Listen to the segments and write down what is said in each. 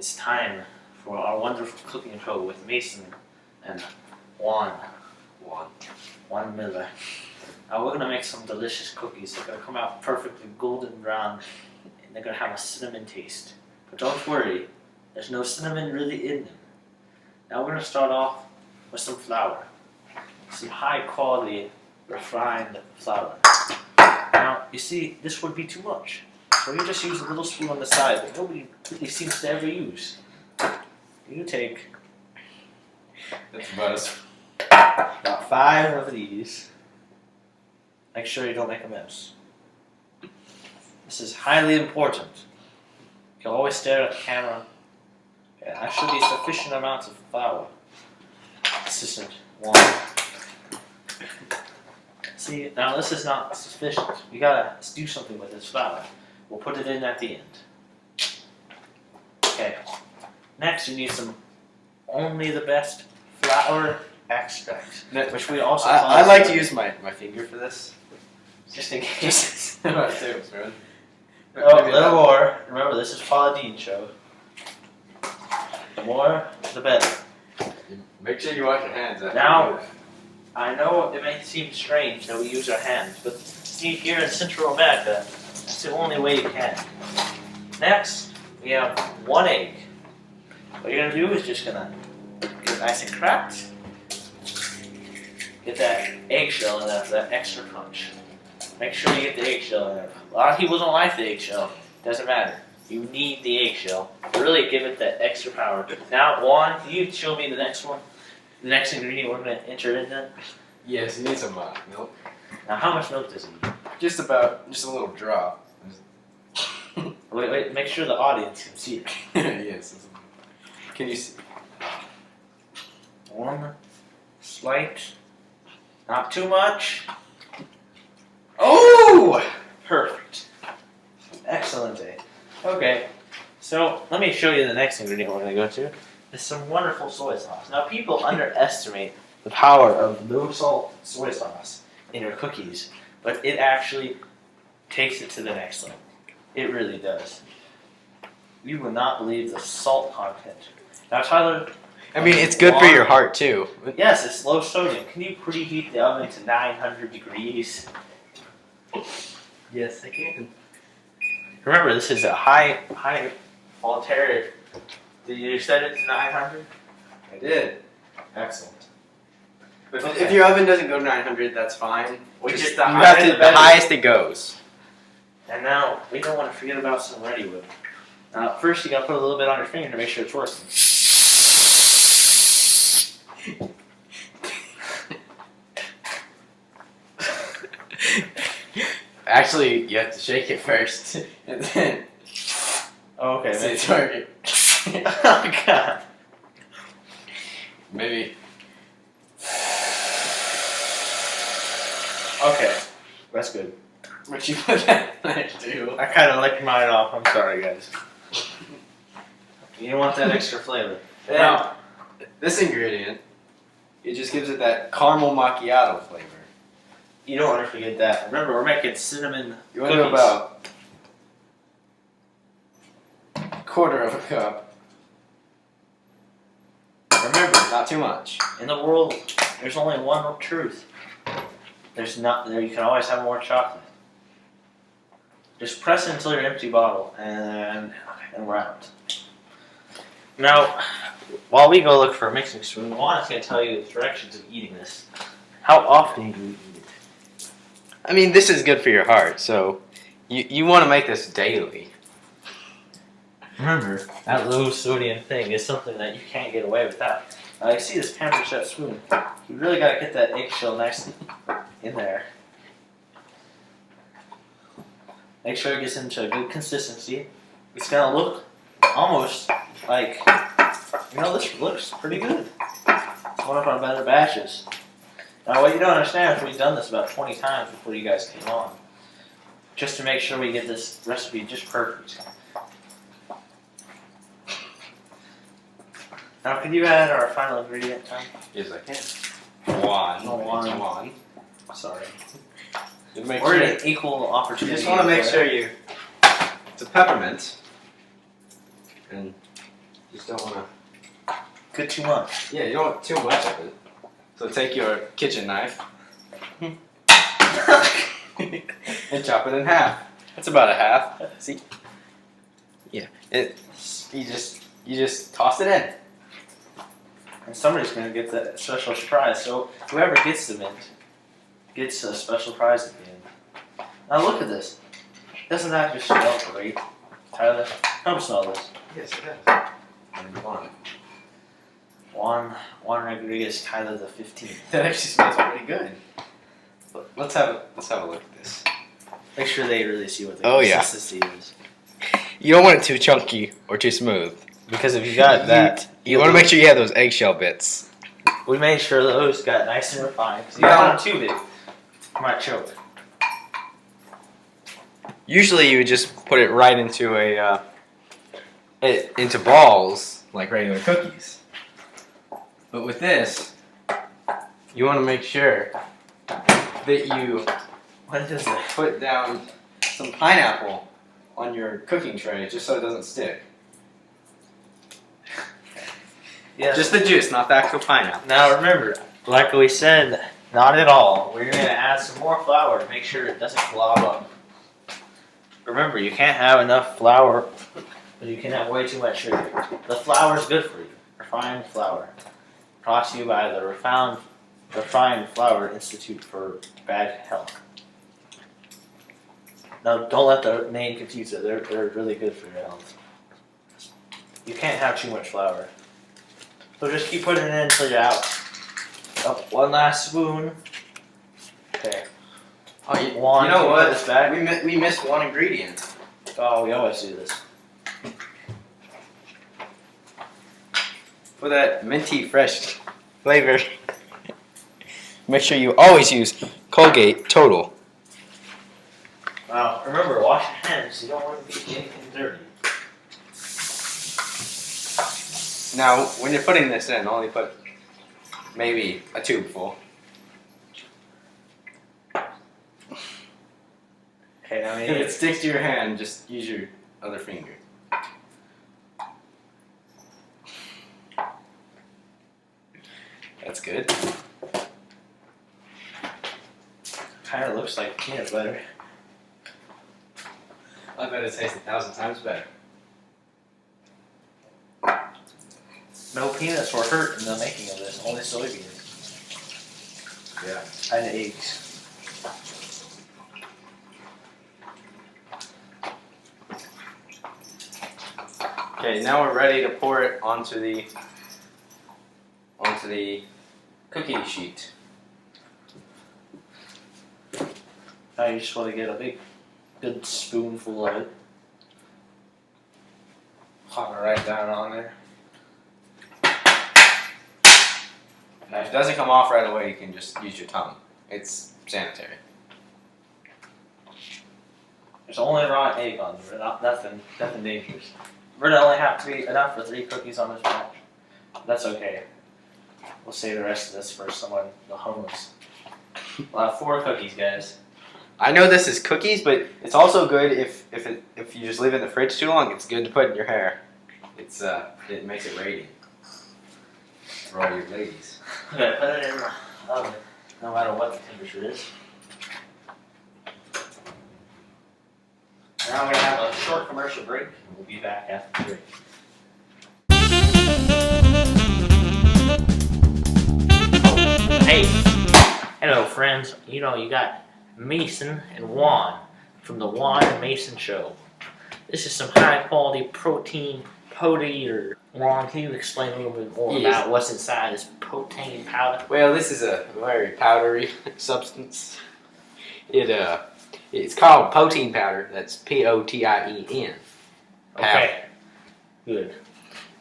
it's time for our wonderful cooking show with Mãson and Juan. Juan Miller. Now we're gonna make some delicious cookies. They're gonna come out perfectly golden brown, and they're gonna have a cinnamon taste. But don't worry, there's no cinnamon really in them. Now we're gonna start off with some flour, some high quality refined flour. Now you see, this would be too much, so you just use a little spoon on the side that nobody really seems to ever use. You take That's about about 5 of these. Make sure you don't make a mess. This is highly important. You can always stare at the camera. Yeah, that should be sufficient amounts of flour. Assistant 1. See, now this is not sufficient. We gotta do something with this flour. We'll put it in at the end. Okay. Next, you need some only the best flour extract, which we also call I like to use my finger for this. just in case. About tablespoon. Oh, a little more. Remember, this is Paula Dean show. The more, the better. Make sure you wash your hands after Now- you do it. I know it may seem strange that we use our hands, but see, here in Central America, it's the only way you can. Next, we have 1 egg. What you're gonna do is just gonna get it nice and cracked. Get that eggshell in there for that extra crunch. Make sure you get the eggshell in there. A lot of people don't like the eggshell. Doesn't matter. You need the eggshell to really give it that extra power. Now, Juan, can you show me the next one? The next ingredient we're going to enter in then? Yes, you need some milk. Now, how much milk does it need? Just a little drop. Wait, make sure the audience can see it. Yes. Can you see? 1 slight, not too much. Oh! Perfect. Excellent. Okay, so let me show you the next ingredient we're going to go to. It's some wonderful soy sauce. Now, people underestimate the power of low salt soy sauce in your cookies, but it actually takes it to the next level. It really does. You would not believe the salt content. Now, Tyler. I mean, it's good for your heart too. Yes, it's low sodium. Can you preheat the oven to 900 degrees? Yes, I can. Remember, this is a high voltage. Did you set it to 900? I did. Excellent. But Okay. if your oven doesn't go 900, that's fine. We Just just you the have higher to the the better. highest it goes. And now, we don't want to forget about some ready whip. Now, first you gotta put a little bit on your finger to make sure it's working. Actually, you have to shake it first, and then Oh, okay. see it's working. Oh, God. Maybe. Okay. That's good. But you put that there too. I kind of licked mine off. I'm sorry, guys. You don't want that extra flavor. Now, this ingredient, it just gives it that caramel macchiato flavor. You don't want to forget that. Remember, we're making cinnamon You want to cookies. do about a 1/4 of a cup. Remember, Not too much. in the world, there's only one truth. There's not. There, you can always have more chocolate. Just press it until your empty bottle, and we're out. Now, while we go look for a mixing spoon, Juan is going to tell you the directions of eating this. How often do you eat it? I mean, this is good for your heart, so you want to make this daily. Remember, that low sodium thing is something that you can't get away without. Now, you see this pampered chef spoon. You really got to get that eggshell nicely in there. Make sure it gets into a good consistency. It's going to look almost like, this looks pretty good. It's one of our better batches. Now, what you don't understand is we've done this about 20 times before you guys came on. Just to make sure we get this recipe just perfect. Now, could you add our final ingredient, Tom? Yes, I can. Juan. Oh, Juan. Juan. Sorry. Just make We're sure. in equal You opportunity. just want to make for it. sure you. It's a peppermint. And just don't want to. Good too much. Yeah, you don't want too much of it. So take your kitchen knife and chop it in half. That's about a half. See? Yeah. You just toss it in. And somebody's gonna get that special prize. So whoever gets the mint gets a special prize at the end. Now look at this. Doesn't that just smell great, Tyler? Come smell this. Yes, it does. And Juan Rodriguez, Tyler the 15th. that actually smells pretty good. Let's have a look at this. Make sure they really see what the Oh, yeah. consistency is. You don't want it too chunky or too smooth. Because if you got that, You want to make sure you have those eggshell bits. we made sure those got nice and refined. Because you Yeah. don't want them too big. You might choke. Usually you would just put it right into into balls like regular cookies. But with this, you want to make sure that you What is it? put down some pineapple on your cooking tray just so it doesn't stick. Yes. Just the juice, not the actual pineapple. Now remember, like we said, not at all. We're gonna add some more flour to make sure it doesn't glob up. Remember, you can't have enough flour, but you can have way too much sugar. The flour is good for you. Refined flour. Brought to you by the Refined Flour Institute for Bad Health. No, don't let the name confuse it. They're really good for your health. You can't have too much flour. So just keep putting it in until you're out. Up one last spoon. Okay. Oh, you Juan, know can you what? put this back? We missed one ingredient. Oh, we always do this. For that minty fresh Flavor. Make sure you always use Colgate Total. Wow. Remember, wash your hands. You don't want to be anything dirty. Now, when you're putting this in, only put maybe a tube full. Okay, now we If need it sticks to your hand, just use your other finger. That's good. Kind of looks like peanut butter. I bet it tastes 1,000 times better. No peanuts were hurt in the making of this. Only soybeans Yeah. and eggs. Okay, now we're ready to pour it onto the cookie sheet. Now you just want to get a good spoonful of it. Pop it right down on there. Now, if it doesn't come off right away, you can just use your tongue. It's sanitary. There's only raw egg on there, nothing dangerous. We're gonna only have to be enough for 3 cookies on this batch. That's okay. We'll save the rest of this for someone, the homeless. We'll have 4 cookies, guys. I know this is cookies, but it's also good if you just leave it in the fridge too long. It's good to put in your hair. It makes it radiant for all your ladies. Okay, put it in the oven, no matter what the temperature is. Now we're gonna have a short commercial break, and we'll be back after the break. Hey, hello friends. You know, you got Mãson and Juan from the Juan and Mãson Show. This is some high quality protein powder. Juan, can you explain a little bit more Yes. about what's inside this protein powder? Well, this is a very powdery substance. It's called protein powder. That's POTIEN. Okay, good.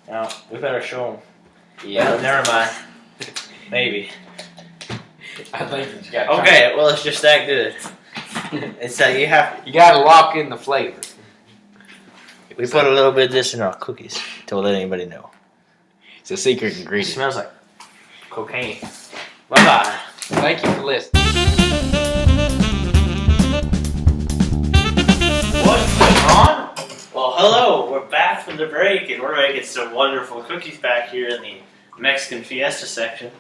Now, we better show them. Yeah. Well, never mind. Maybe. I think you got. Okay, well, it's just that good. It's that you have. You gotta lock in the flavor. We put a little bit of this in our cookies to let anybody know. It's a secret It ingredient. smells like cocaine. Bye bye. Thank you for listening. What's going on? Well, hello. We're back from the break, and we're making some wonderful cookies back here in the Mexican Fiesta section.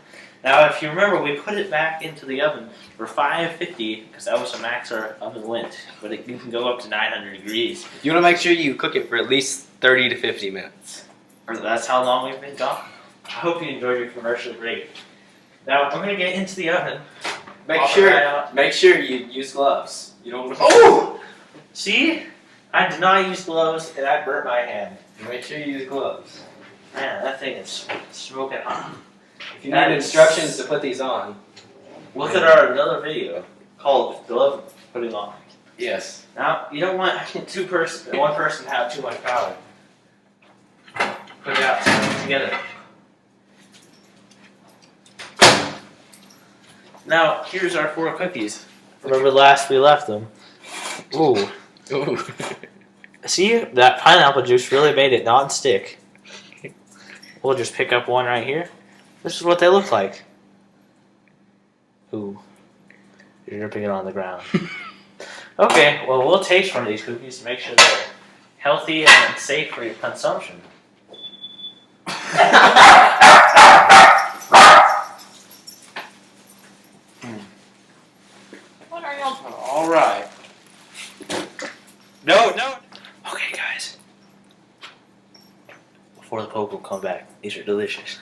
Now, if you remember, we put it back into the oven for 550 because that was the max our oven went. But you can go up to 900 degrees. You want to make sure you cook it for at least 30 to 50 minutes. Or that's how long we've been gone. I hope you enjoyed your commercial break. Now, I'm going to get into the oven. Make Pop it sure, right out. make sure you use gloves. You don't. Oh! See? I did not use gloves and I burnt my hand. Make sure you use gloves. Man, that thing is smoking hot. If you need instructions to put these on. Look at our another video called glove putting on. Yes. Now, you don't want one person to have too much power. Put it out, stick it together. Now, here's our 4 cookies. Remember last we left them. Ooh. Ooh. See, that pineapple juice really made it non-stick. We'll just pick up one right here. This is what they look like. Ooh. You're dripping it on the ground. Okay, well, we'll taste one of these cookies to make sure they're healthy and safe for your consumption. What are y'all doing? All right. No. Okay, guys. Before the Pope will come back, these are delicious.